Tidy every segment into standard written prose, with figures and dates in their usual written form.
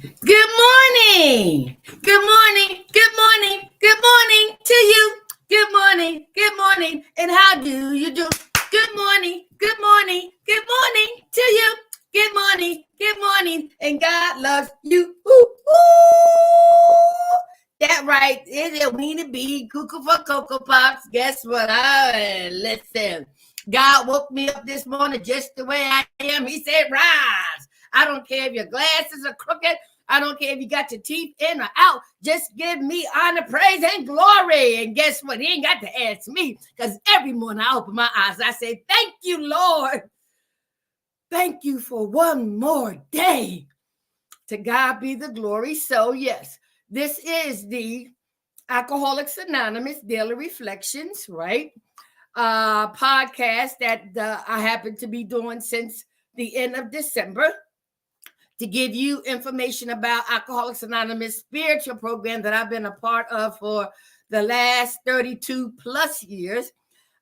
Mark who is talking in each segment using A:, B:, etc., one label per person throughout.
A: Good morning. Good morning. Good morning. Good morning to you. Good morning. Good morning. And how do you do? Good morning. Good morning. Good morning to you. Good morning. Good morning. And God loves you. Ooh, ooh. That right. Is it Weenie Bee, Cuckoo for Cocoa Pops? Guess what? Listen. God woke me up this morning just the way I am. He said, rise. I don't care if your glasses are crooked. I don't care if you got your teeth in or out. Just give me honor, praise, and glory. And guess what? He ain't got to ask me, because every morning I open my eyes, I say, thank you, Lord. Thank you for one more day. To God be the glory. So, yes, this is the Alcoholics Anonymous Daily Reflections, right? Podcast that I happen to be doing since the end of December, to give you information about Alcoholics Anonymous spiritual program that I've been a part of for the last 32 plus years.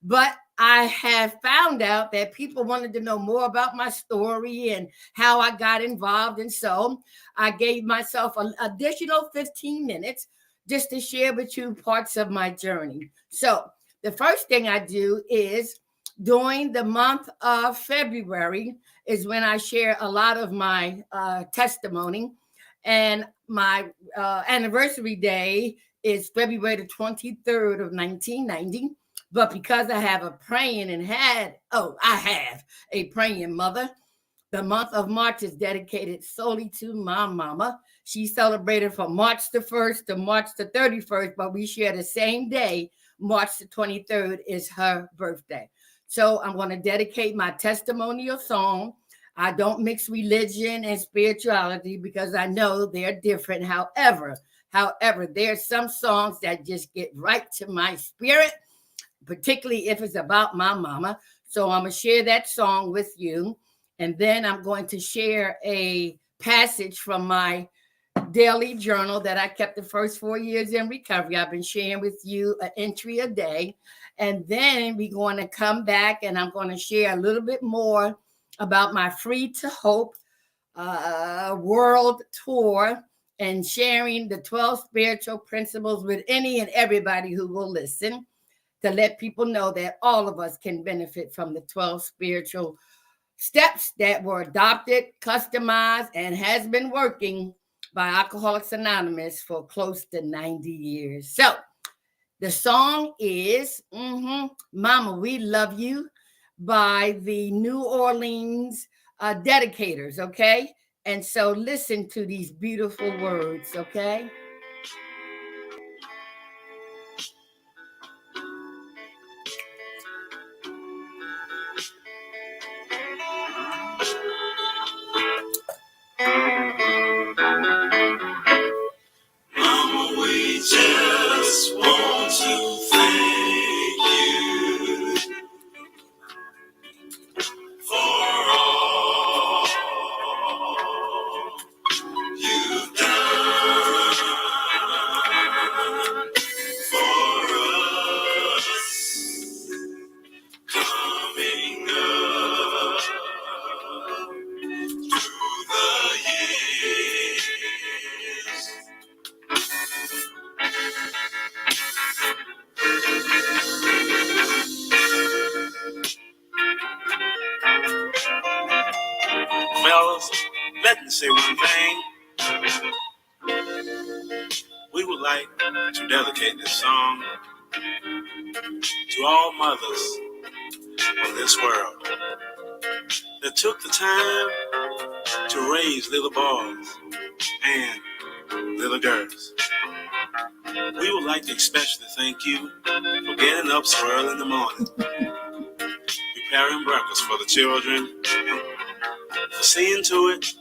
A: But I have found out that people wanted to know more about my story and how I got involved. And so I gave myself an additional 15 minutes just to share with you parts of my journey. So the first thing I do is during the month of February is when I share a lot of my testimony. And my anniversary day is February the 23rd of 1990. But because I have I have a praying mother. The month of March is dedicated solely to my mama. She celebrated from March the 1st to March the 31st, but we share the same day. March the 23rd is her birthday. So I'm going to dedicate my testimonial song. I don't mix religion and spirituality because I know they're different. However, there's some songs that just get right to my spirit, particularly if it's about my mama. So I'm going to share that song with you. And then I'm going to share a passage from my daily journal that I kept the first 4 years in recovery. I've been sharing with you an entry a day. And then we're going to come back and I'm going to share a little bit more about my Free to Hope world tour and sharing the 12 spiritual principles with any and everybody who will listen, to let people know that all of us can benefit from the 12 spiritual steps that were adopted, customized, and has been working by Alcoholics Anonymous for close to 90 years. So the song is Mama, We Love You by the New Orleans Dedicators, okay? And so listen to these beautiful words, okay? Mama, we just want to thank you for all you've done for us, coming up through the years. Fellas, let me say one thing. We would like to dedicate this song to all mothers of this world that took the time to raise little boys and little girls. We would like to especially thank you for getting up so early in the morning, preparing breakfast for the children, for seeing to it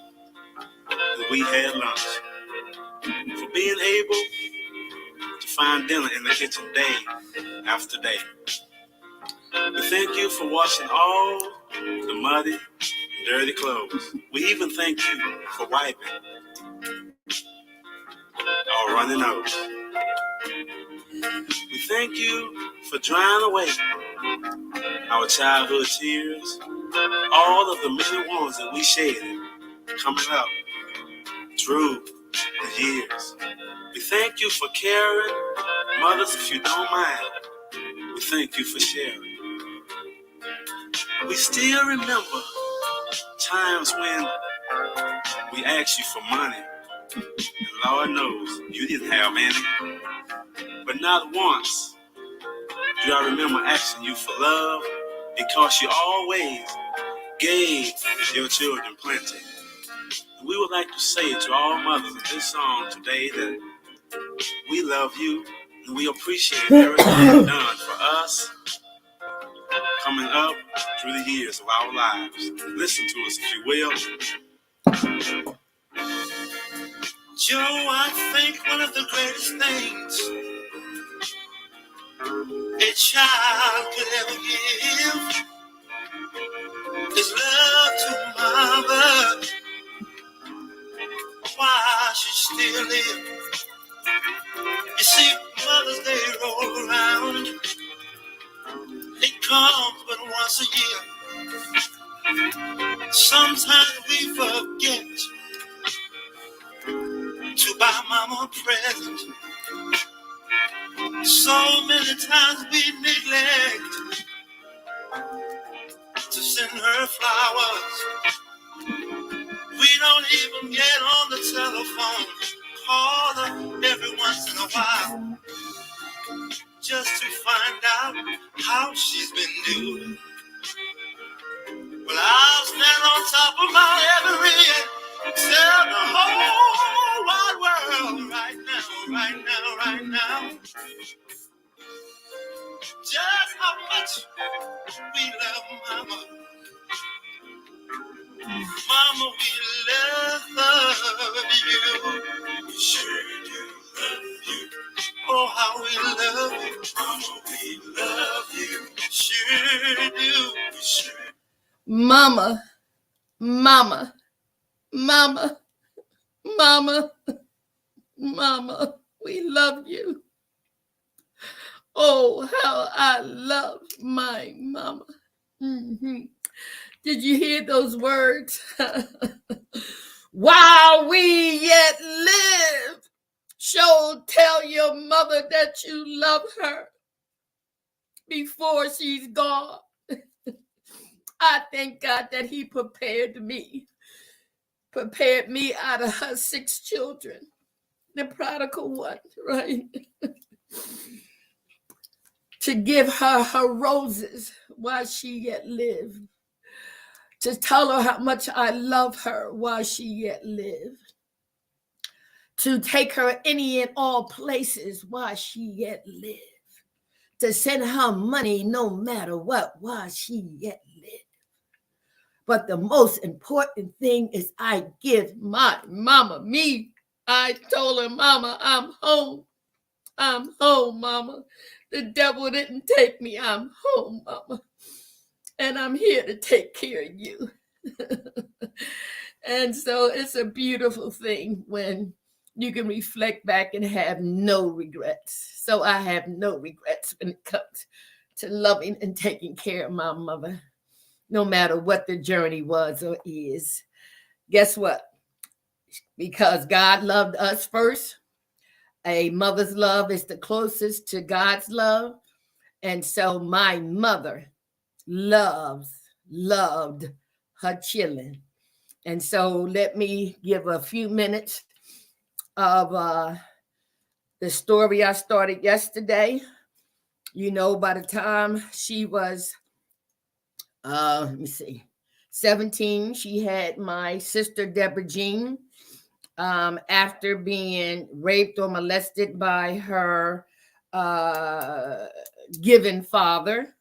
A: that we had lunch, for being able to find dinner in the kitchen day after day. We thank you for washing all the muddy, dirty clothes. We even thank you for wiping our runny nose. We thank you for drying away our childhood tears, all of the many ones that we shed coming up
B: through the years. We thank you for caring. Mothers, if you don't mind, we thank you for sharing. We still remember times when we asked you for money. And Lord knows you didn't have any. But not once do I remember asking you for love, because you always gave your children plenty. We would like to say to all mothers in this song today that we love you and we appreciate everything you've done for us coming up through the years of our lives. Listen to us, if you will. Joe, I think one of the greatest things a child could ever give is love to mother while she still lives. You see, Mother's Day roll around. It comes but once a year. Sometimes we forget to buy Mama a present. So many times we neglect to send her flowers. We don't even get on the telephone, call her every once in a while, just to find out how she's been doing. Well, I'll stand on top of Mount Everest and tell the whole wide world right now, just how much we love Mama. Mama, we love you. We sure do love you. Oh, how we love you. Mama, we love you. Sure do. We sure do.
A: Mama, mama, mama, mama, mama, we love you. Oh, how I love my mama. Mm-hmm. Did you hear those words? While we yet live, tell your mother that you love her before she's gone. I thank God that he prepared me out of her 6 children, the prodigal one, right? To give her roses while she yet lived. To tell her how much I love her while she yet lived. To take her any and all places while she yet lived. To send her money no matter what while she yet lived. But the most important thing is I give my mama me. I told her, Mama, I'm home. I'm home, Mama. The devil didn't take me. I'm home, Mama. And I'm here to take care of you. And so it's a beautiful thing when you can reflect back and have no regrets. So I have no regrets when it comes to loving and taking care of my mother, no matter what the journey was or is. Guess what? Because God loved us first. A mother's love is the closest to God's love. And so my mother loved her children. And so let me give a few minutes of the story I started yesterday. You know, by the time she was, 17, she had my sister, Deborah Jean. After being raped or molested by her given father,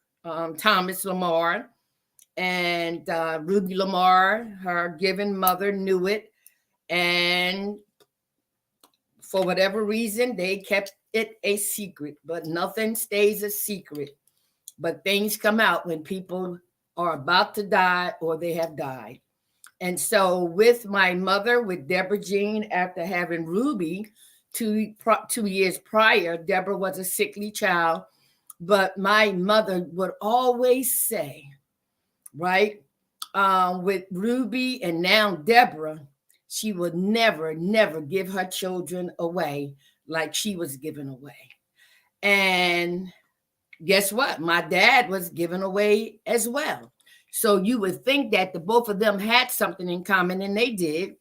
A: Thomas Lamar, and Ruby Lamar, her given mother, knew it. And for whatever reason, they kept it a secret. But nothing stays a secret. But things come out when people are about to die or they have died. And so with my mother, with Deborah Jean, after having Ruby 2 years prior, Deborah was a sickly child. But my mother would always say, right, with Ruby and now Deborah, she would never, never give her children away like she was given away. And guess what? My dad was given away as well. So you would think that the both of them had something in common, and they did,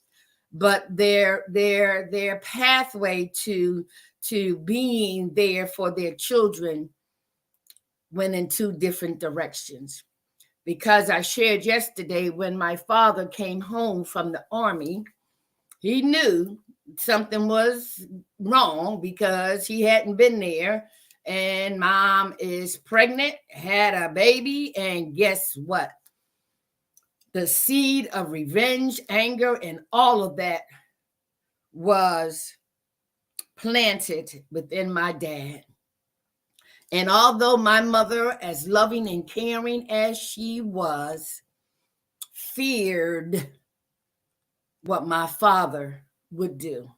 A: but their pathway to being there for their children went in two different directions. Because I shared yesterday, when my father came home from the army, he knew something was wrong because he hadn't been there. And mom is pregnant, had a baby, and guess what? The seed of revenge, anger, and all of that was planted within my dad. And although my mother, as loving and caring as she was, feared what my father would do.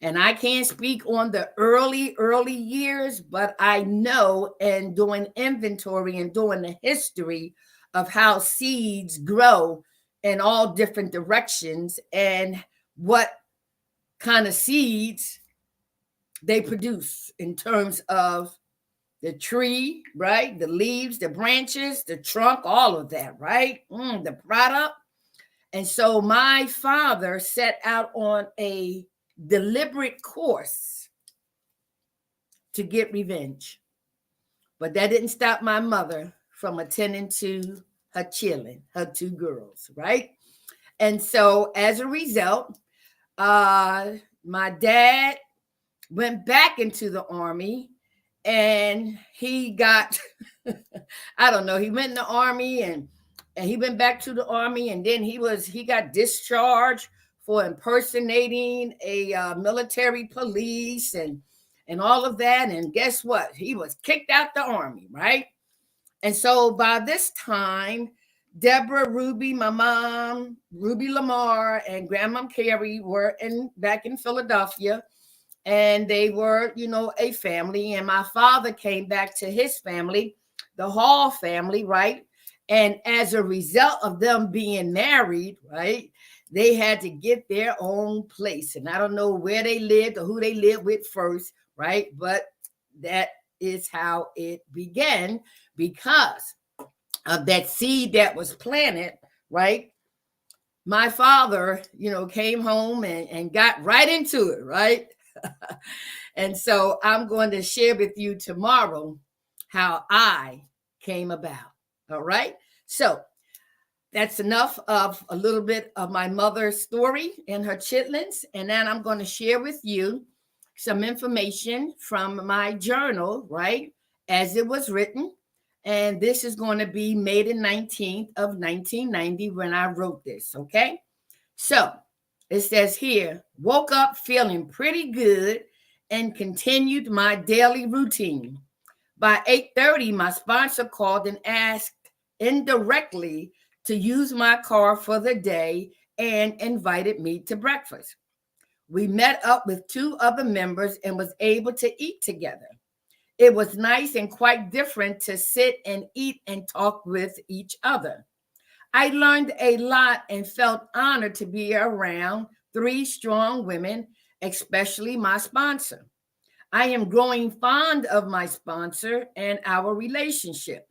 A: And I can't speak on the early years, but I know, and doing inventory and doing the history of how seeds grow in all different directions and what kind of seeds they produce in terms of the tree, right? The leaves, the branches, the trunk, all of that, right? The product. And so my father set out on a deliberate course to get revenge. But that didn't stop my mother from attending to her children, her two girls, right? And so as a result, my dad went back into the army, and he got, I don't know, he went in the army and he went back to the army, and then he got discharged for impersonating a military police and all of that. And guess what? He was kicked out the army, right? And so by this time, Deborah, Ruby, my mom, Ruby Lamar, and Grandma Carrie were back in Philadelphia. And they were, a family. And my father came back to his family, the Hall family, right? And as a result of them being married, right, they had to get their own place. And I don't know where they lived or who they lived with first, right? But that is how it began because of that seed that was planted, right? My father, came home and got right into it, right? And so I'm going to share with you tomorrow how I came about. All right. So that's enough of a little bit of my mother's story and her chitlins. And then I'm going to share with you some information from my journal, right, as it was written. And this is going to be May the 19th of 1990 when I wrote this. Okay. So it says here, woke up feeling pretty good and continued my daily routine. By 8:30, my sponsor called and asked indirectly to use my car for the day and invited me to breakfast. We met up with two other members and was able to eat together. It was nice and quite different to sit and eat and talk with each other. I learned a lot and felt honored to be around three strong women, especially my sponsor. I am growing fond of my sponsor and our relationship.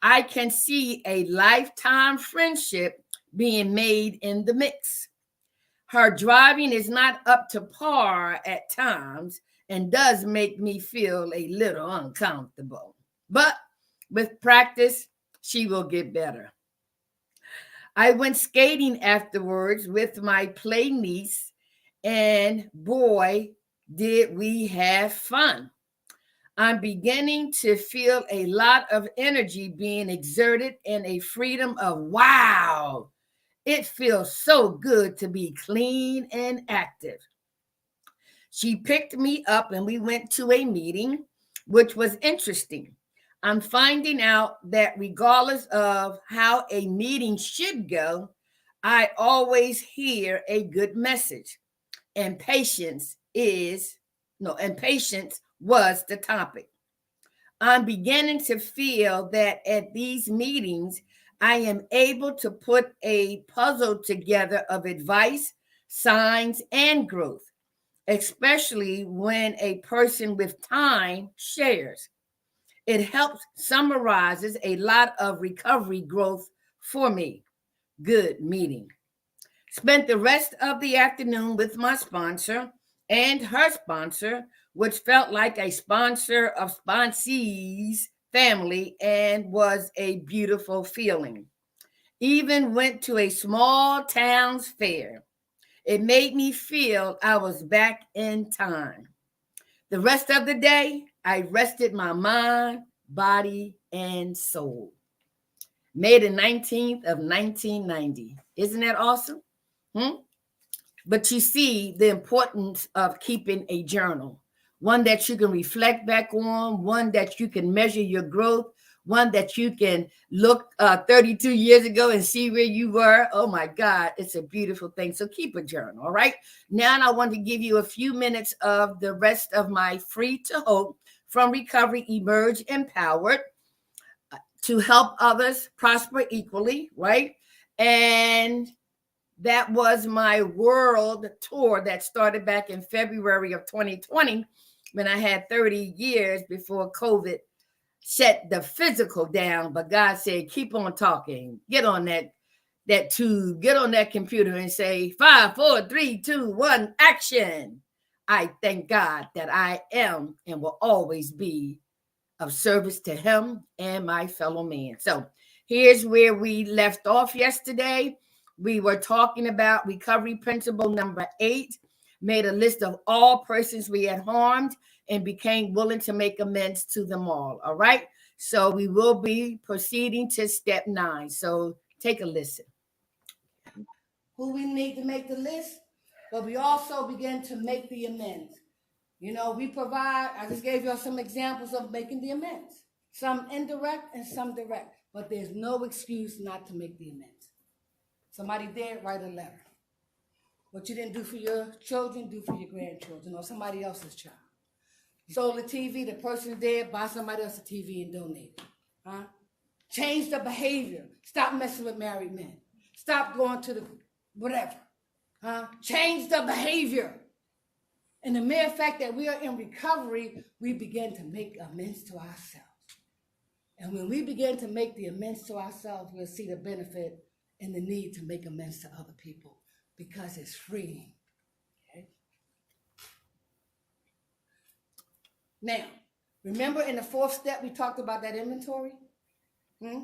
A: I can see a lifetime friendship being made in the mix. Her driving is not up to par at times and does make me feel a little uncomfortable. But with practice, she will get better. I went skating afterwards with my play niece, and boy, did we have fun. I'm beginning to feel a lot of energy being exerted and a freedom of wow. It feels so good to be clean and active. She picked me up and we went to a meeting, which was interesting. I'm finding out that regardless of how a meeting should go, I always hear a good message. And patience was the topic. I'm beginning to feel that at these meetings, I am able to put a puzzle together of advice, signs, and growth, especially when a person with time shares. It helps summarizes a lot of recovery growth for me. Good meeting. Spent the rest of the afternoon with my sponsor and her sponsor, which felt like a sponsor of sponsees family and was a beautiful feeling. Even went to a small town's fair. It made me feel I was back in time. The rest of the day, I rested my mind, body, and soul. May the 19th of 1990. Isn't that awesome? Hmm? But you see the importance of keeping a journal, one that you can reflect back on, one that you can measure your growth, one that you can look 32 years ago and see where you were. Oh my God, it's a beautiful thing. So keep a journal, all right? Now I want to give you a few minutes of the rest of my Free to Hope from Recovery Emerge Empowered to help others prosper equally, right? And that was my world tour that started back in February of 2020 when I had 30 years before COVID shut the physical down. But God said, keep on talking. Get on that tube, get on that computer and say 5, 4, 3, 2, 1, action. I thank God that I am and will always be of service to him and my fellow man. So here's where we left off yesterday. We were talking about recovery principle number 8, made a list of all persons we had harmed and became willing to make amends to them all. All right. So we will be proceeding to step 9. So take a listen. Who we need to make the list, but we also begin to make the amends. You know, we provide, I just gave you some examples of making the amends. Some indirect and some direct, but there's no excuse not to make the amends. Somebody did write a letter. What you didn't do for your children, do for your grandchildren or somebody else's child. Sold the TV, the person did, buy somebody else a TV and donate it. Huh? Change the behavior. Stop messing with married men. Stop going to the whatever. Huh? Change the behavior. And the mere fact that we are in recovery, we begin to make amends to ourselves. And when we begin to make the amends to ourselves, we'll see the benefit and the need to make amends to other people because it's freeing. Okay? Now, remember in the 4th step, we talked about that inventory? We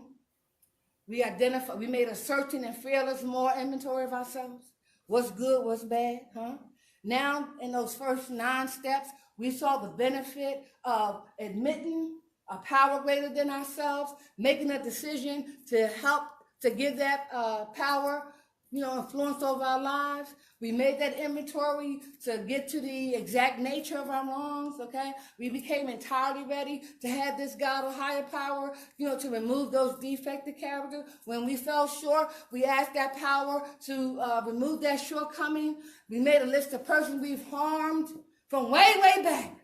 A: made a certain and fearless more inventory of ourselves. What's good, what's bad, huh? Now, in those first 9 steps, we saw the benefit of admitting a power greater than ourselves, making a decision to help to give that power, influence over our lives. We made that inventory to get to the exact nature of our wrongs, okay? We became entirely ready to have this God or higher power, to remove those defective characters. When we fell short, we asked that power to remove that shortcoming. We made a list of persons we've harmed from way, way back.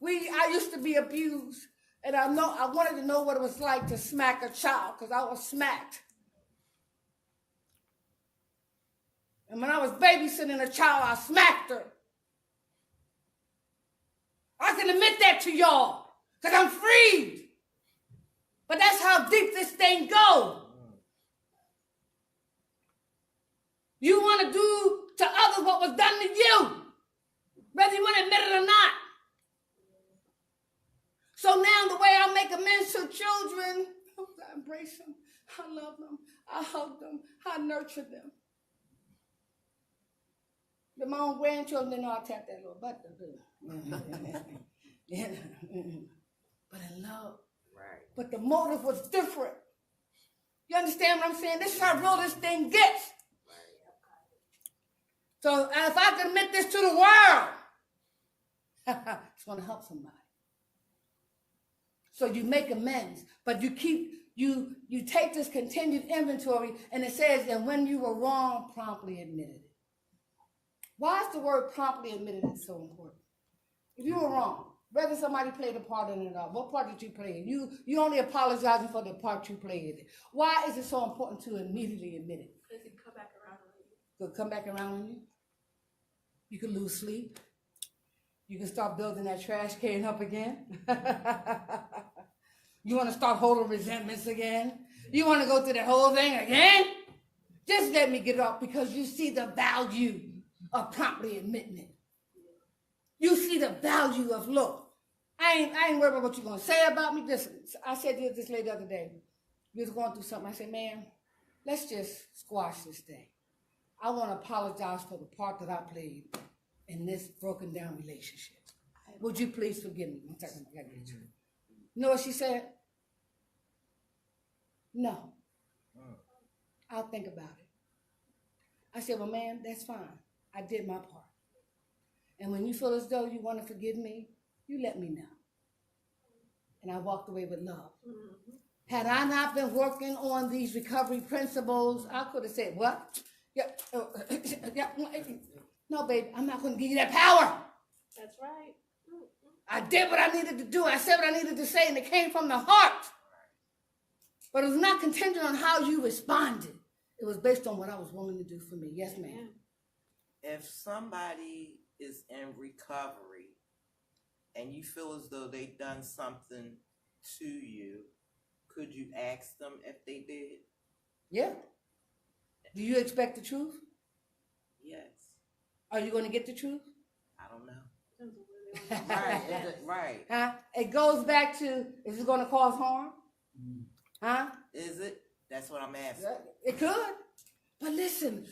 A: I used to be abused, and I wanted to know what it was like to smack a child because I was smacked. And when I was babysitting a child, I smacked her. I can admit that to y'all because I'm freed. But that's how deep this thing goes. You want to do to others what was done to you, whether you want to admit it or not. So now the way I make amends to children, I embrace them, I love them, I hug them, I nurture them. But my own grandchildren didn't know I tapped that little butt. Yeah. But in love. Right. But the motive was different. You understand what I'm saying? This is how real this thing gets. So if I can admit this to the world, it's going to help somebody. So you make amends, but you take this continued inventory, and it says, and when you were wrong, promptly admitted it. Why is the word promptly admitted it so important? If you were wrong, whether somebody played a part in it or not, what part did you play in? You only apologizing for the part you played in. Why is it so important to immediately admit it?
C: Because it can come back around
A: could come back around on you. You could lose sleep. You can start building that trash can up again. You want to start holding resentments again? You want to go through the whole thing again? Just let me get it off, because you see the value of promptly admitting it. You see the value of, look, I ain't worried about what you're going to say about me. Listen, I said to this lady the other day, we was going through something. I said, ma'am, let's just squash this thing. I want to apologize for the part that I played in this broken down relationship. Would you please forgive me? One second, I gotta get you. You know what she said? No. I'll think about it. I said, well, ma'am, that's fine. I did my part. And when you feel as though you want to forgive me, you let me know. And I walked away with love. Had I not been working on these recovery principles, I could have said, what? No, babe, I'm not going to give you that power.
C: That's right.
A: I did what I needed to do. I said what I needed to say, and it came from the heart. But it was not contingent on how you responded. It was based on what I was willing to do for me. Yes, ma'am.
D: If somebody is in recovery and you feel as though they've done something to you, could you ask them if they did?
A: Yeah. Do you expect the truth?
D: Yes.
A: Are you going to get the truth?
D: I don't know. Right.
A: Huh? It goes back to, is it going to cause harm? Huh?
D: Is it? That's what I'm asking.
A: It could. But listen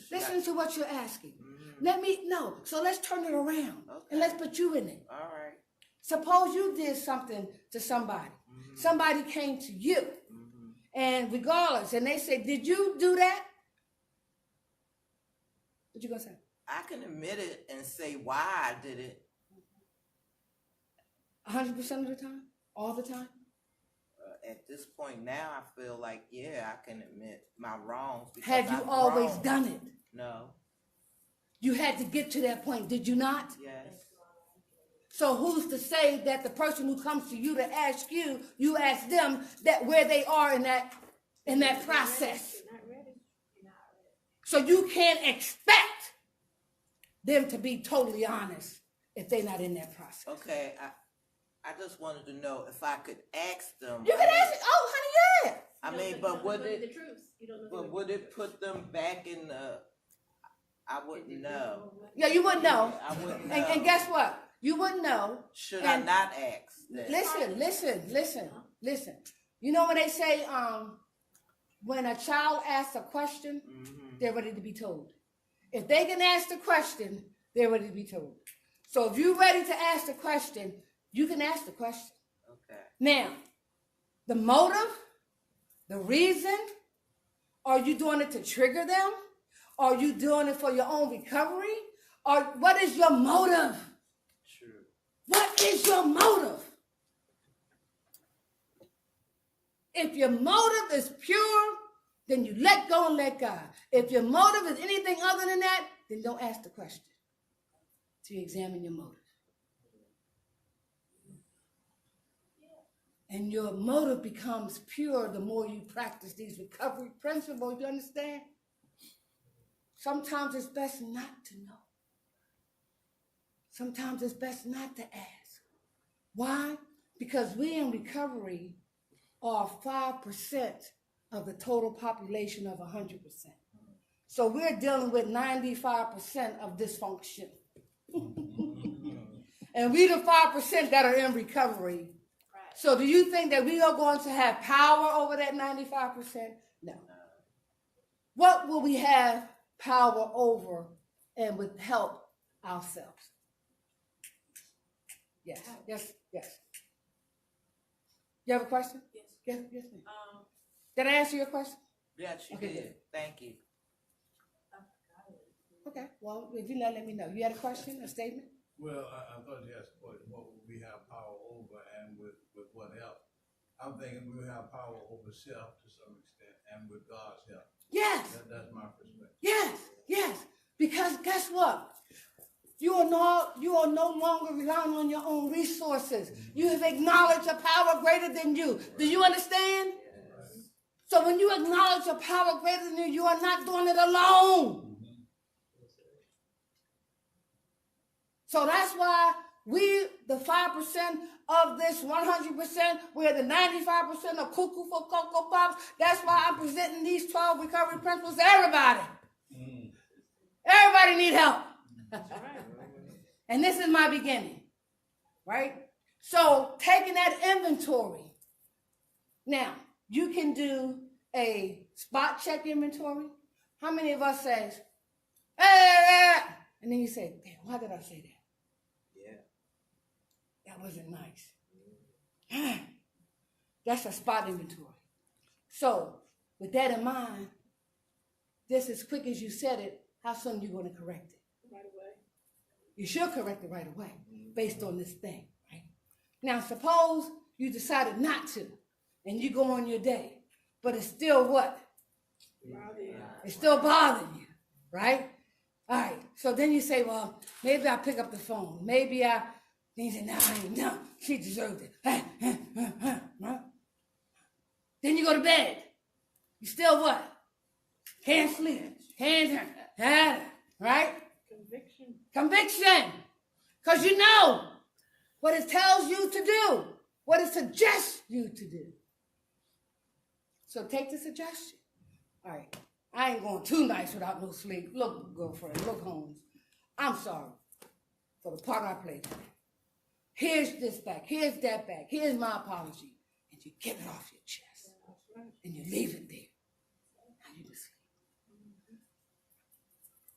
A: to what you're asking. Let me know. So let's turn it around.
D: Okay.
A: And let's put you in it.
D: All right.
A: Suppose you did something to somebody. Somebody came to you. And regardless, and they say, did you do that? What you going to say?
D: I can admit it and say why I did it.
A: 100% of the time? All the time?
D: At this point now, I feel like, yeah, I can admit my wrongs.
A: Have you always done it?
D: No.
A: You had to get to that point, did you not?
D: Yes.
A: So who's to say that the person who comes to you to ask you, you ask them that where they are in that process?
C: You're not ready.
A: So you can't expect them to be totally honest if they're not in that process.
D: Okay, I just wanted to know if I could ask them.
A: You can ask, oh, honey, yeah.
D: I mean, but would it?
C: The truth. You don't know.
D: But would it put them back in the? I wouldn't know.
A: Yeah, you wouldn't know.
D: I wouldn't know.
A: And guess what? You wouldn't know.
D: Should I not ask that?
A: Listen. You know when they say, when a child asks a question, they're ready to be told. If they can ask the question, they're ready to be told. So if you're ready to ask the question, you can ask the question.
D: Okay.
A: Now, the motive, the reason, are you doing it to trigger them? Are you doing it for your own recovery? Or what is your motive?
D: True.
A: What is your motive? If your motive is pure, then you let go and let God. If your motive is anything other than that, then don't ask the question. To examine your motive. And your motive becomes pure the more you practice these recovery principles. You understand? Sometimes it's best not to know. Sometimes it's best not to ask. Why? Because we in recovery are 5% of the total population of 100%. So we're dealing with 95% of dysfunction. And we the 5% that are in recovery. So do you think that we are going to have power over that 95%? No. What will we have power over and would help ourselves? Yes. You have a question? Yes, ma'am. Did I answer your question?
D: Yes, you
A: Okay,
D: did.
A: good.
D: Thank you.
A: Okay, well, if you let me know. You had a question, a statement?
E: Well, I thought you asked what we have power over and with what help. I'm thinking we have power over self to some extent and with God's help.
A: Yes.
E: That's my perspective.
A: Yes. Because guess what? You are no longer relying on your own resources. You have acknowledged a power greater than you. Do you understand? So when you acknowledge a power greater than you, you are not doing it alone. So that's why we, the 5% of this 100%, we're the 95% of cuckoo for Cocoa Pops. That's why I'm presenting these 12 recovery principles to everybody. Everybody need help. And this is my beginning, right? So taking that inventory. Now, you can do a spot check inventory. How many of us says, hey, and then you say, damn, why did I say that?
D: Yeah.
A: That wasn't nice. That's a spot inventory. So with that in mind, just as quick as you said it, how soon are you going to correct it?
C: Right away.
A: You should correct it right away based on this thing, right? Now, suppose you decided not to, and you go on your day, but it's still what? It's still bothering you, right? All right, so then you say, well, maybe I'll pick up the phone. Maybe then you say, no, she deserved it. Then you go to bed. You still what? Can't sleep. Can't, right? Conviction. Because you know what it tells you to do, what it suggests you to do. So take the suggestion. All right, I ain't going too nice without no sleep. Look, girlfriend, look, Holmes. I'm sorry for the part I played today. Here's this back. Here's that back. Here's my apology. And you get it off your chest. And you leave it there. Now you can sleep.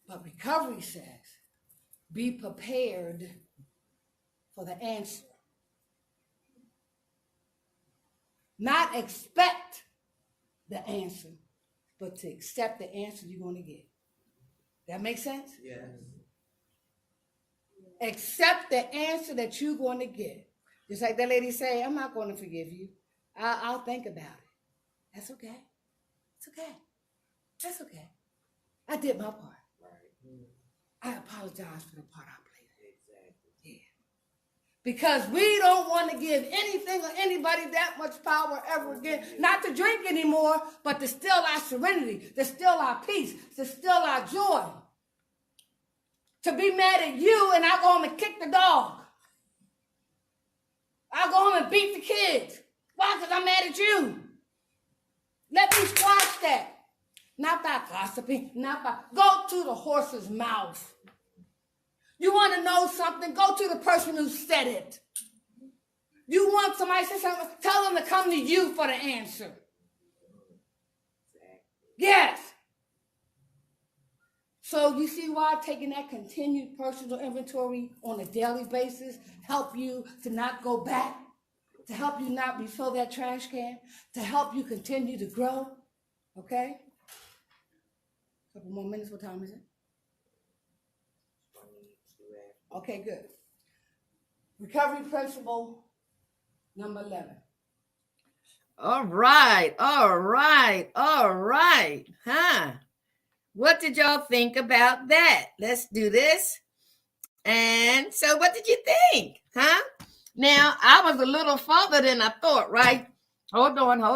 A: But recovery says, be prepared for the answer. Not expect the answer, but to accept the answer you're going to get. That makes sense?
D: Yes.
A: Accept the answer that you're going to get. Just like that lady say, I'm not going to forgive you. I'll think about it. That's okay. It's okay. That's okay. I did my part.
D: Right.
A: I apologize for the part I played. Exactly. Yeah. Because we don't want to give anything or anybody that much power ever again. Not to drink anymore, but to steal our serenity, to steal our peace, to steal our joy. To be mad at you and I go home and kick the dog. I go home and beat the kids. Why? Because I'm mad at you. Let me squash that. Not by gossiping, not by, go to the horse's mouth. You want to know something? Go to the person who said it. You want somebody to say something? Tell them to come to you for the answer. Yes. So you see why taking that continued personal inventory on a daily basis help you to not go back, to help you not refill that trash can, to help you continue to grow. Okay? A couple more minutes. What time is it? Okay, good. Recovery principle number 11. All right. Huh? What did y'all think about that? Let's do this. And so what did you think? Huh? Now, I was a little further than I thought, right? Hold on. I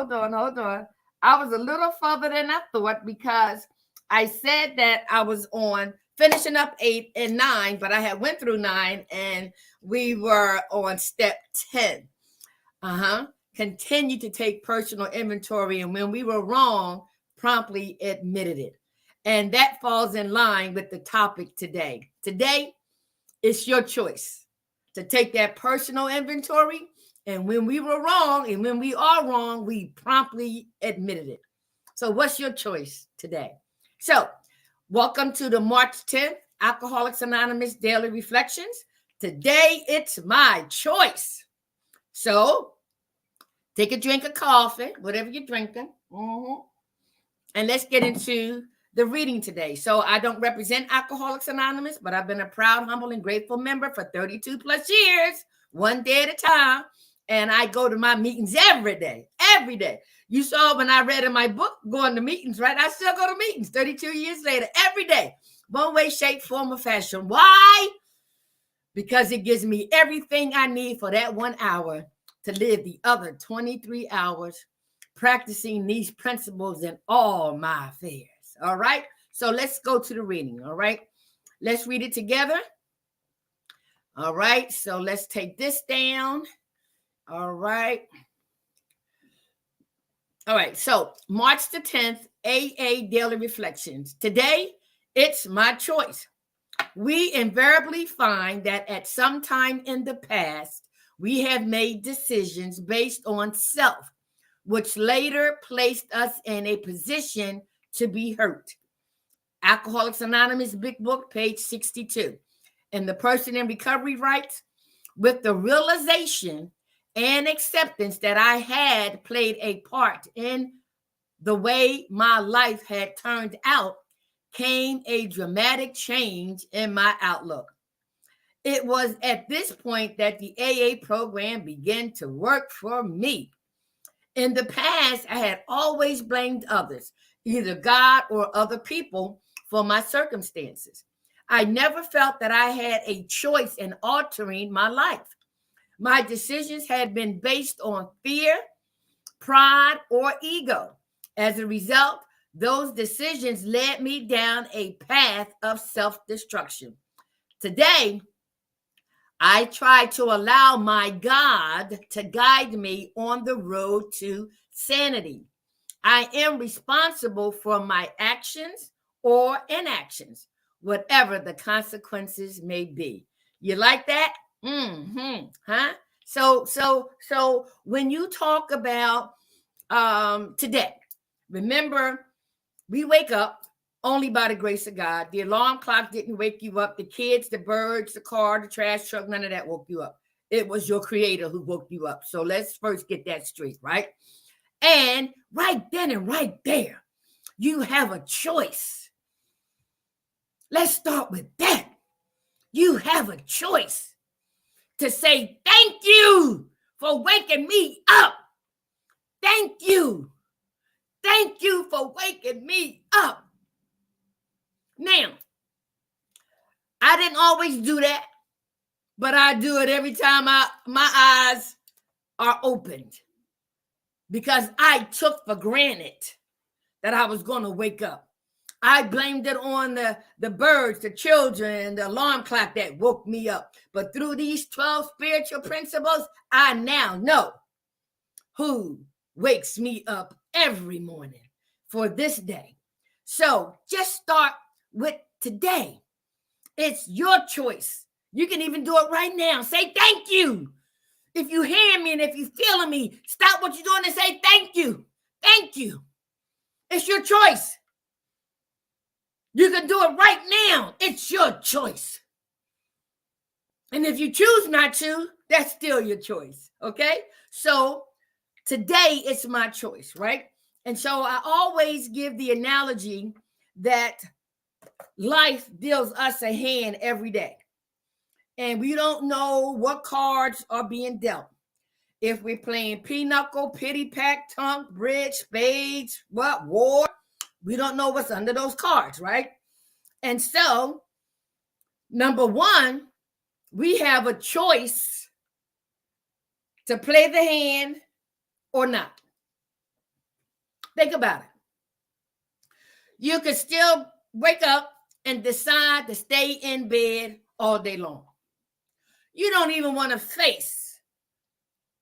A: was a little further than I thought because I said that I was on finishing up 8 and 9, but I had went through 9 and we were on step 10. Continue to take personal inventory, and when we were wrong, promptly admitted it. And that falls in line with the topic today. Today, it's your choice to take that personal inventory, and when we were wrong, and when we are wrong, we promptly admitted it. So what's your choice today? So welcome to the March 10th Alcoholics Anonymous Daily Reflections. Today, it's my choice. So take a drink of coffee, whatever you're drinking. And let's get into the reading today. So I don't represent Alcoholics Anonymous, but I've been a proud, humble, and grateful member for 32 plus years, one day at a time. And I go to my meetings every day. You saw when I read in my book, going to meetings, right? I still go to meetings 32 years later, every day. One way, shape, form, or fashion. Why? Because it gives me everything I need for that 1 hour to live the other 23 hours practicing these principles in all my affairs. All right. So let's go to the reading. All right. Let's read it together. All right, so let's take this down. All right. All right, so March the 10th, AA Daily Reflections. Today, it's my choice. We invariably find that at some time in the past, we have made decisions based on self, which later placed us in a position to be hurt. Alcoholics Anonymous, Big Book, page 62. And the person in recovery writes, with the realization and acceptance that I had played a part in the way my life had turned out, came a dramatic change in my outlook. It was at this point that the AA program began to work for me. In the past, I had always blamed others, either God or other people, for my circumstances. I never felt that I had a choice in altering my life. My decisions had been based on fear, pride, or ego. As a result, those decisions led me down a path of self-destruction. Today, I try to allow my God to guide me on the road to sanity. I am responsible for my actions or inactions, whatever the consequences may be. You like that? Huh? So when you talk about today, remember, we wake up only by the grace of God. The alarm clock didn't wake you up. The kids, the birds, the car, the trash truck, none of that woke you up. It was your creator who woke you up. So let's first get that straight, right? And right then and right there, you have a choice. Let's start with that. You have a choice to say, thank you for waking me up. Thank you. Thank you for waking me up. Now, I didn't always do that, but I do it every time my eyes are opened, because I took for granted that I was going to wake up. I blamed it on the birds, the children, the alarm clock that woke me up. But through these 12 spiritual principles, I now know who wakes me up every morning for this day. So just start with today. It's your choice. You can even do it right now. Say thank you. If you hear me and if you're feeling me, stop what you're doing and say thank you. Thank you. It's your choice. You can do it right now. It's your choice. And if you choose not to, that's still your choice. Okay? So today it's my choice, right? And so I always give the analogy that life deals us a hand every day. And we don't know what cards are being dealt. If we're playing pinochle, pity pack, tonk, bridge, spades, what, war, we don't know what's under those cards, right? And so, number one, we have a choice to play the hand or not. Think about it. You could still wake up and decide to stay in bed all day long. You don't even want to face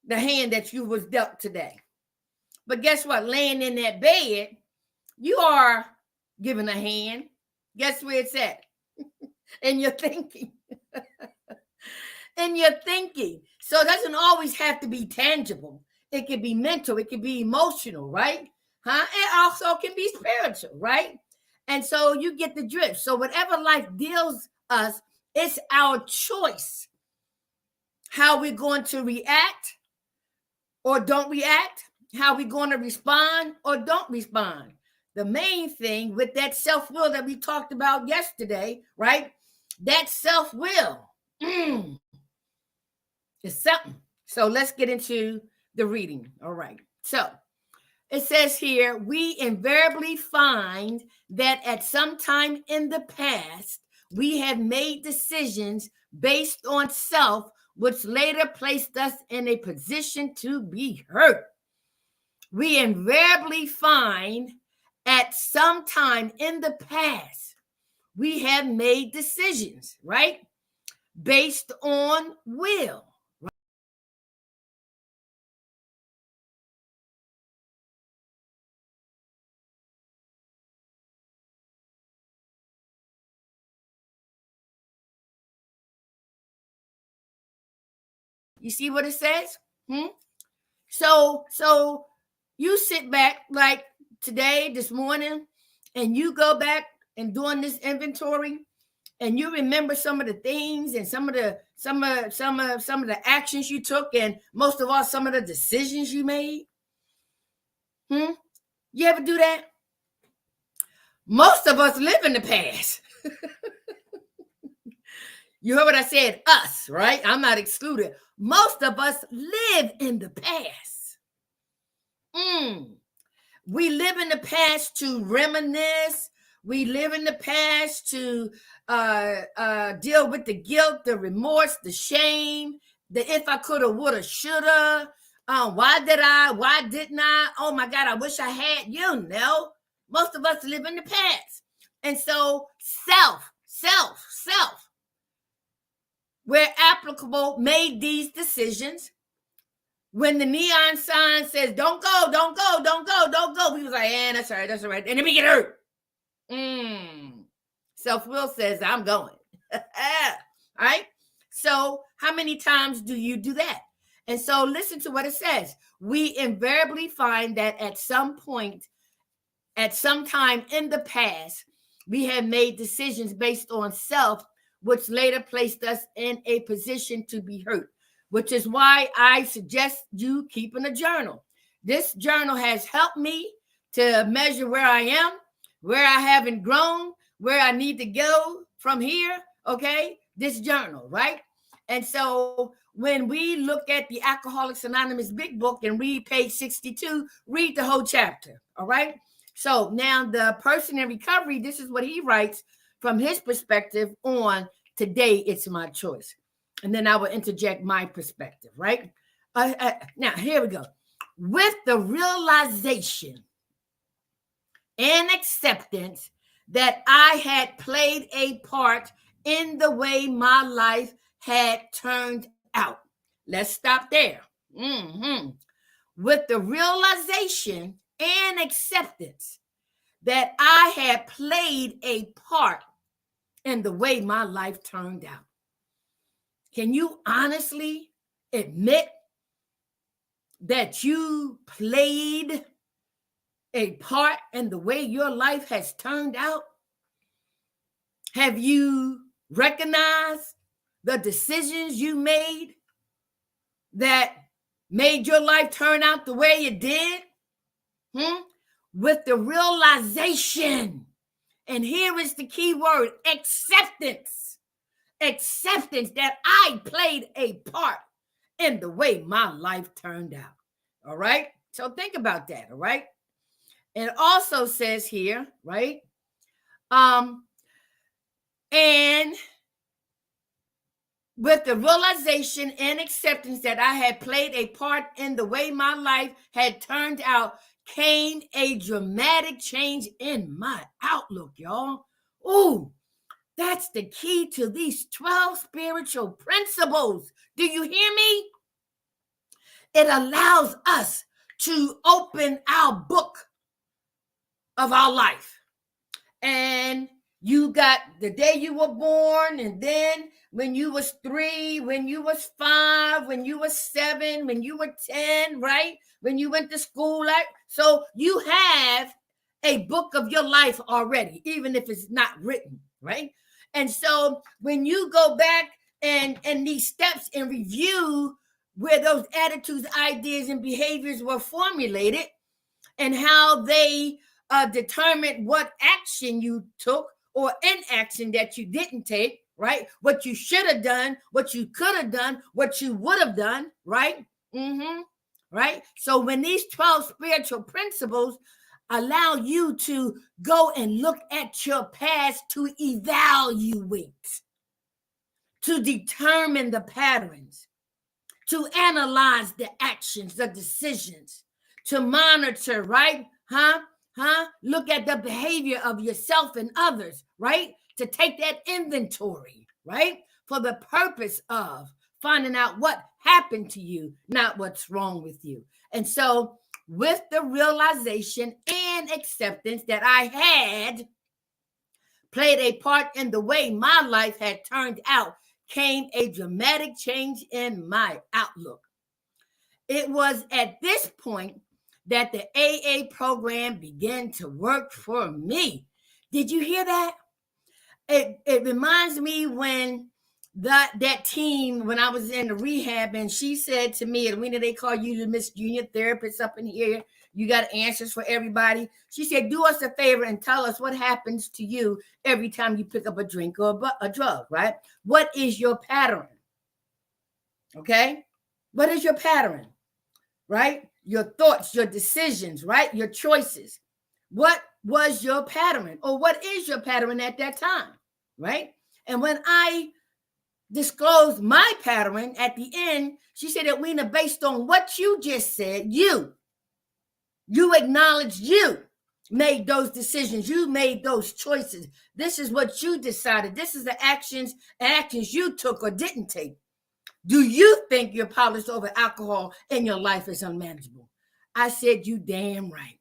A: the hand that you was dealt today. But guess what? Laying in that bed, you are given a hand. Guess where it's at? In your thinking. In your thinking. So it doesn't always have to be tangible. It can be mental. It can be emotional, right? It also can be spiritual, right? And so you get the drift. So whatever life deals us, it's our choice how we're going to react or don't react, how we're going to respond or don't respond. The main thing with that self-will that we talked about yesterday, right? That self-will is something. So let's get into the reading. All right. So it says here, we invariably find that at some time in the past, we have made decisions based on self, which later placed us in a position to be hurt. We invariably find at some time in the past, we have made decisions, right? based on will. You see what it says? So you sit back like today, this morning, and you go back and doing this inventory, and you remember some of the things and some of the actions you took, and most of all, some of the decisions you made. You ever do that? Most of us live in the past. You heard what I said? Us, right? I'm not excluded. Most of us live in the past. We live in the past to reminisce. We live in the past to deal with the guilt, the remorse, the shame, the if I coulda, woulda, shoulda. Why did I? Why didn't I? Oh my God, I wish I had. You know, most of us live in the past. And so self, where applicable, made these decisions. When the neon sign says, don't go, don't go, don't go, don't go, we was like, that's all right, that's all right. And then we get hurt. Self-will says, I'm going. All right? So how many times do you do that? And so listen to what it says. We invariably find that at some point, at some time in the past, we have made decisions based on self, which later placed us in a position to be hurt, which is why I suggest you keeping a journal. This journal has helped me to measure where I am, where I haven't grown, where I need to go from here, okay? This journal, right? And so when we look at the Alcoholics Anonymous Big Book and read page 62, read the whole chapter, all right? So now the person in recovery, this is what he writes from his perspective on today, it's my choice. And then I will interject my perspective, right? Now, here we go. With the realization and acceptance that I had played a part in the way my life had turned out. Let's stop there. With the realization and acceptance that I had played a part in the way my life turned out. Can you honestly admit that you played a part in the way your life has turned out? Have you recognized the decisions you made that made your life turn out the way it did? With the realization, and here is the key word, acceptance that I played a part in the way my life turned out. All right? So think about that, all right? It also says here, right? And with the realization and acceptance that I had played a part in the way my life had turned out, came a dramatic change in my outlook, y'all. Ooh, that's the key to these 12 spiritual principles. Do you hear me? It allows us to open our book of our life. And you got the day you were born, and then when you was 3, when you was 5, when you was 7, when you were 10, right? When you went to school, like, so you have a book of your life already, even if it's not written, right? And so when you go back and these steps and review where those attitudes, ideas, and behaviors were formulated and how they determined what action you took or inaction that you didn't take, right? What you should have done, what you could have done, what you would have done, right? Right? So when these 12 spiritual principles allow you to go and look at your past to evaluate, to determine the patterns, to analyze the actions, the decisions, to monitor, right? Look at the behavior of yourself and others, right? To take that inventory, right? for the purpose of finding out what happened to you, not what's wrong with you. And so with the realization and acceptance that I had played a part in the way my life had turned out, came a dramatic change in my outlook. It was at this point that the AA program began to work for me. Did you hear that? It reminds me when that team, when I was in the rehab, and she said to me, Edwina, they call you the Miss Junior Therapist up in here. You got answers for everybody. She said, do us a favor and tell us what happens to you every time you pick up a drink or a drug, right? What is your pattern? Okay? What is your pattern? Right? Your thoughts, your decisions, right? Your choices. What was your pattern, or what is your pattern at that time, right? And when I disclosed my pattern at the end, she said, Edwina, based on what you just said, you acknowledged you made those decisions. You made those choices. This is what you decided. This is the actions you took or didn't take. Do you think you're powerless over alcohol and your life is unmanageable? I said, you damn right.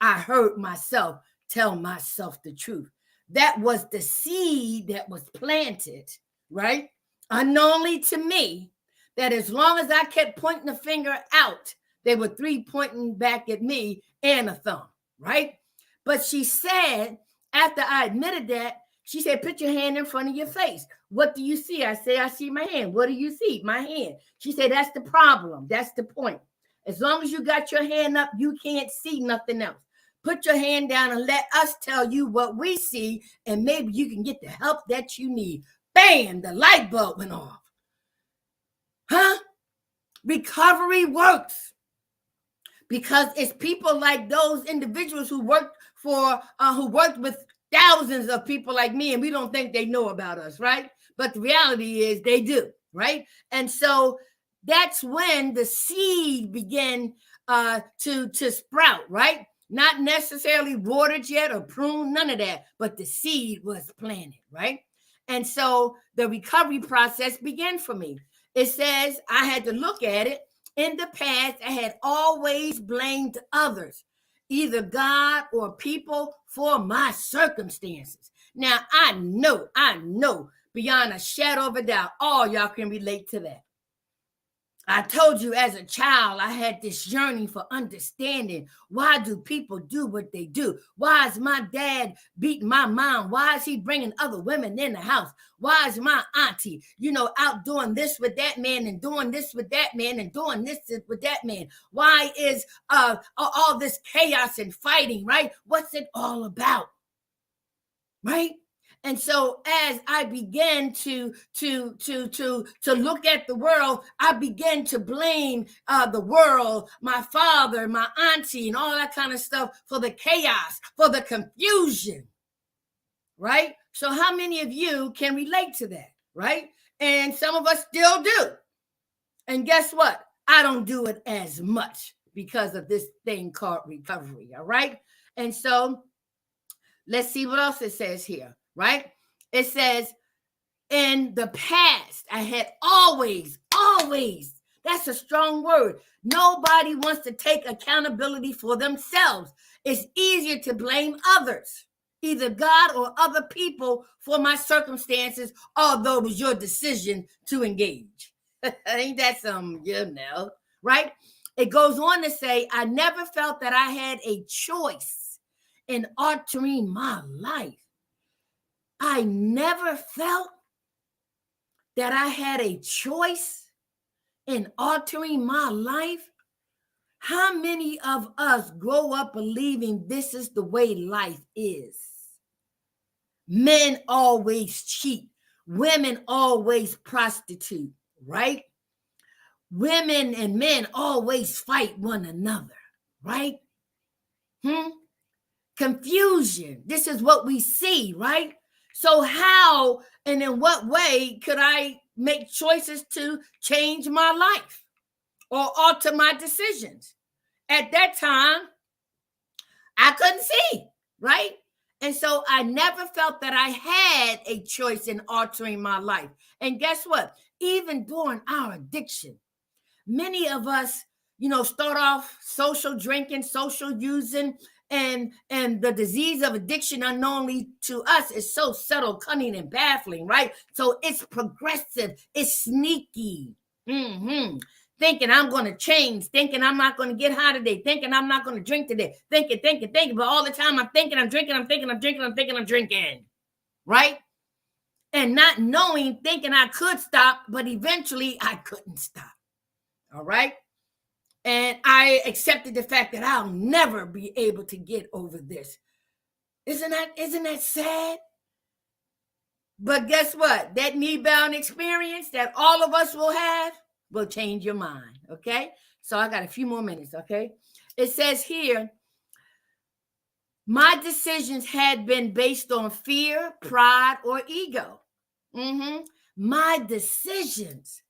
A: I heard myself tell myself the truth. That was the seed that was planted, right? Unknowingly to me, that as long as I kept pointing the finger out, there were three pointing back at me and a thumb, right? But she said, after I admitted that, she said, put your hand in front of your face. What do you see? I say, I see my hand. What do you see? My hand. She said, that's the problem. That's the point. As long as you got your hand up, you can't see nothing else. Put your hand down and let us tell you what we see, and maybe you can get the help that you need. Bam, the light bulb went off. Huh? Recovery works because it's people like those individuals who worked with thousands of people like me, and we don't think they know about us, right? But the reality is they do, right? And so that's when the seed began to sprout, right? Not necessarily watered yet or pruned, none of that, but the seed was planted, right? And so the recovery process began for me. It says I had to look at it. In the past, I had always blamed others, either God or people, for my circumstances. Now, I know beyond a shadow of a doubt, all y'all can relate to that. I told you as a child, I had this yearning for understanding. Why do people do what they do? Why is my dad beating my mom? Why is he bringing other women in the house? Why is my auntie, out doing this with that man and doing this with that man and doing this with that man? Why is all this chaos and fighting, right? What's it all about? Right? And so as I began to look at the world, I began to blame the world, my father, my auntie, and all that kind of stuff for the chaos, for the confusion, right? So how many of you can relate to that, right? And some of us still do. And guess what? I don't do it as much because of this thing called recovery, all right? And so let's see what else it says here. Right? It says, in the past, I had always, that's a strong word. Nobody wants to take accountability for themselves. It's easier to blame others, either God or other people, for my circumstances, although it was your decision to engage. Ain't that something, right? It goes on to say, I never felt that I had a choice in altering my life. I never felt that I had a choice in altering my life. How many of us grow up believing this is the way life is? Men always cheat. Women always prostitute, right? Women and men always fight one another, right? Confusion. This is what we see, right? So how and in what way could I make choices to change my life or alter my decisions? At that time, I couldn't see, right? And so I never felt that I had a choice in altering my life. And guess what? Even during our addiction, many of us, start off social drinking, social using, and the disease of addiction unknowingly to us is so subtle, cunning, and baffling, right? So it's progressive, it's sneaky. Thinking I'm going to change, thinking I'm not going to get high today, thinking I'm not going to drink today, thinking, but all the time I'm thinking I'm drinking, I'm thinking I'm drinking, I'm thinking I'm drinking, right? And not knowing, thinking I could stop, but eventually I couldn't stop. All right. And I accepted the fact that I'll never be able to get over this. Isn't that sad? But guess what? That knee-bound experience that all of us will have will change your mind. Okay. So I got a few more minutes. Okay. It says here, my decisions had been based on fear, pride, or ego. My decisions.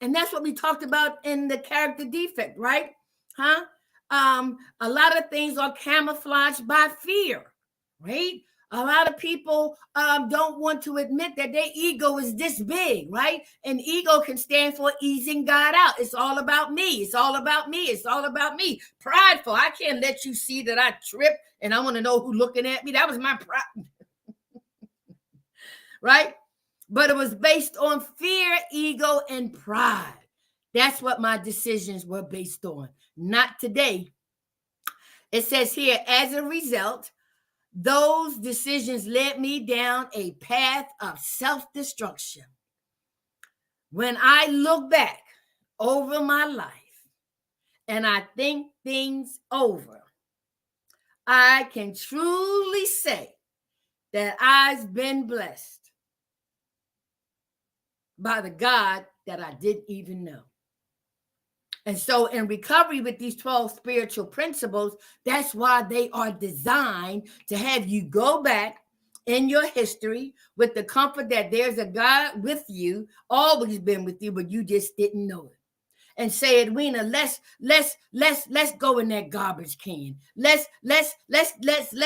A: And that's what we talked about in the character defect, right? A lot of things are camouflaged by fear, right? A lot of people don't want to admit that their ego is this big, right? And ego can stand for easing God out. It's all about me. It's all about me. It's all about me. Prideful. I can't let you see that I tripped and I want to know who's looking at me. That was my pride, right? But it was based on fear, ego, and pride. That's what my decisions were based on. Not today. It says here, as a result, those decisions led me down a path of self-destruction. When I look back over my life and I think things over, I can truly say that I've been blessed by the God that I didn't even know. And so in recovery with these 12 spiritual principles, that's why they are designed to have you go back in your history with the comfort that there's a God with you, always been with you, but you just didn't know it. And say, Edwina, let's go in that garbage can. Let's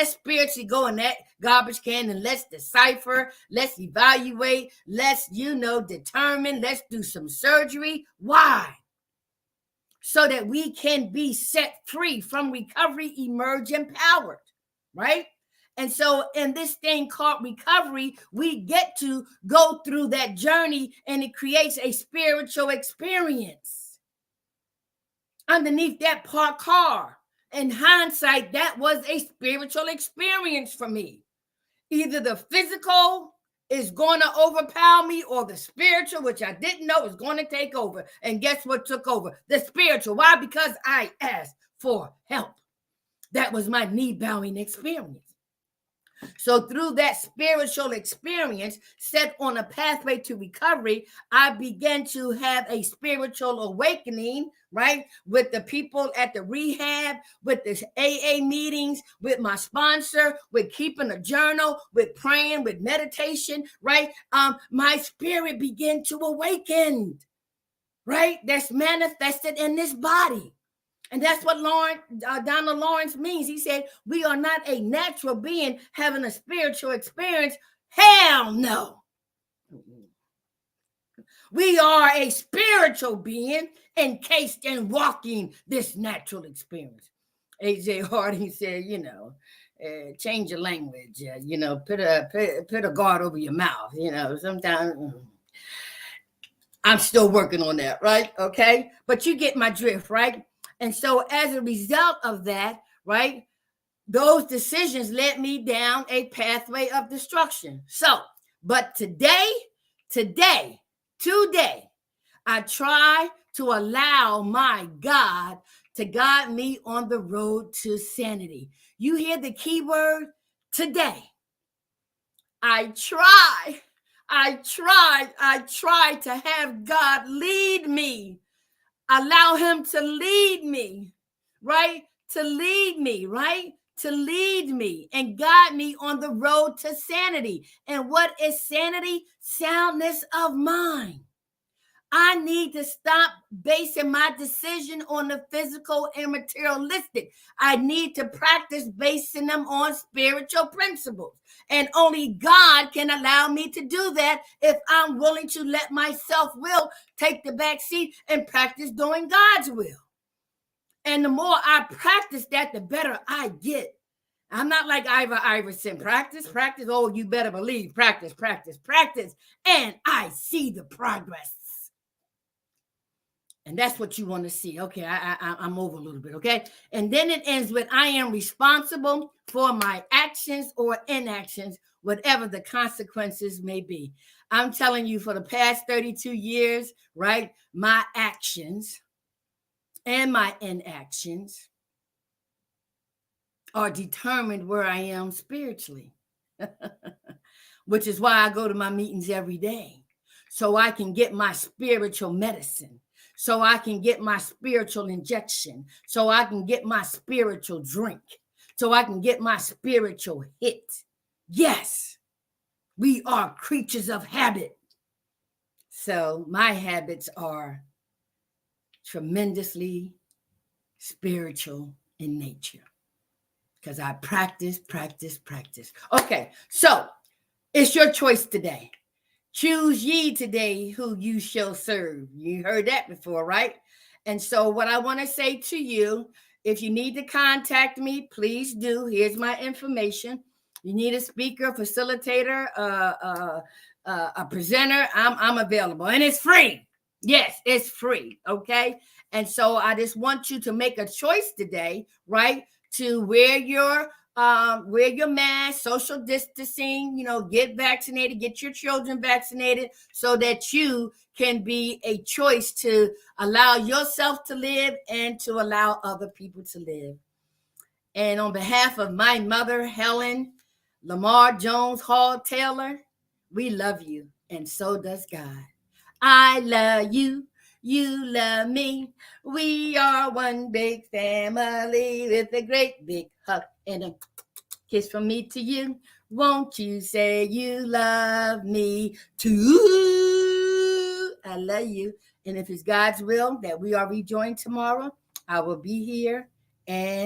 A: spiritually go in that garbage can and let's decipher, let's evaluate, let's, determine, let's do some surgery. Why? So that we can be set free from recovery, emerge empowered, right? And so in this thing called recovery, we get to go through that journey and it creates a spiritual experience. Underneath that parked car, in hindsight, that was a spiritual experience for me. Either the physical is going to overpower me or the spiritual, which I didn't know, is going to take over. And guess what took over? The spiritual. Why? Because I asked for help. That was my knee-bowing experience. So through that spiritual experience, set on a pathway to recovery, I began to have a spiritual awakening, right? With the people at the rehab, with the AA meetings, with my sponsor, with keeping a journal, with praying, with meditation, right? My spirit began to awaken, right? That's manifested in this body. And that's what Donald Lawrence means. He said, we are not a natural being having a spiritual experience. Hell no. We are a spiritual being encased in walking this natural experience. A.J. Harding said, change your language, put a guard over your mouth, sometimes. I'm still working on that, right? Okay. But you get my drift, right? And so as a result of that, right, those decisions led me down a pathway of destruction. So, but today, I try to allow my God to guide me on the road to sanity. You hear the key word? Today. I try to have God lead me. Allow him to lead me, right? To lead me, right? To lead me and guide me on the road to sanity. And what is sanity? Soundness of mind. I need to stop basing my decision on the physical and materialistic. I need to practice basing them on spiritual principles. And only God can allow me to do that if I'm willing to let my self-will take the back seat and practice doing God's will. And the more I practice that, the better I get. I'm not like Ivor Iverson. Practice. Oh, you better believe. Practice. And I see the progress. And that's what you want to see. Okay, I'm over a little bit, okay? And then it ends with, I am responsible for my actions or inactions, whatever the consequences may be. I'm telling you, for the past 32 years, right, my actions and my inactions are determined where I am spiritually, which is why I go to my meetings every day, so I can get my spiritual medicine, so I can get my spiritual injection, so I can get my spiritual drink, so I can get my spiritual hit. Yes, we are creatures of habit. So my habits are tremendously spiritual in nature, because I practice. Okay, so it's your choice today. Choose ye today who you shall serve. You heard that before, right? And so what I want to say to you, if you need to contact me, please do. Here's my information. You need a speaker, facilitator, a presenter, I'm available. And it's free. Yes, it's free, okay? And so I just want you to make a choice today, right? To wear your mask, social distancing, get vaccinated, get your children vaccinated, so that you can be a choice to allow yourself to live and to allow other people to live. And on behalf of my mother, Helen Lamar Jones Hall Taylor, we love you, and so does God. I love you. You love me. We are one big family with a great big hug and a kiss from me to you. Won't you say you love me too? I love you. And if it's God's will that we are rejoined tomorrow, I will be here. And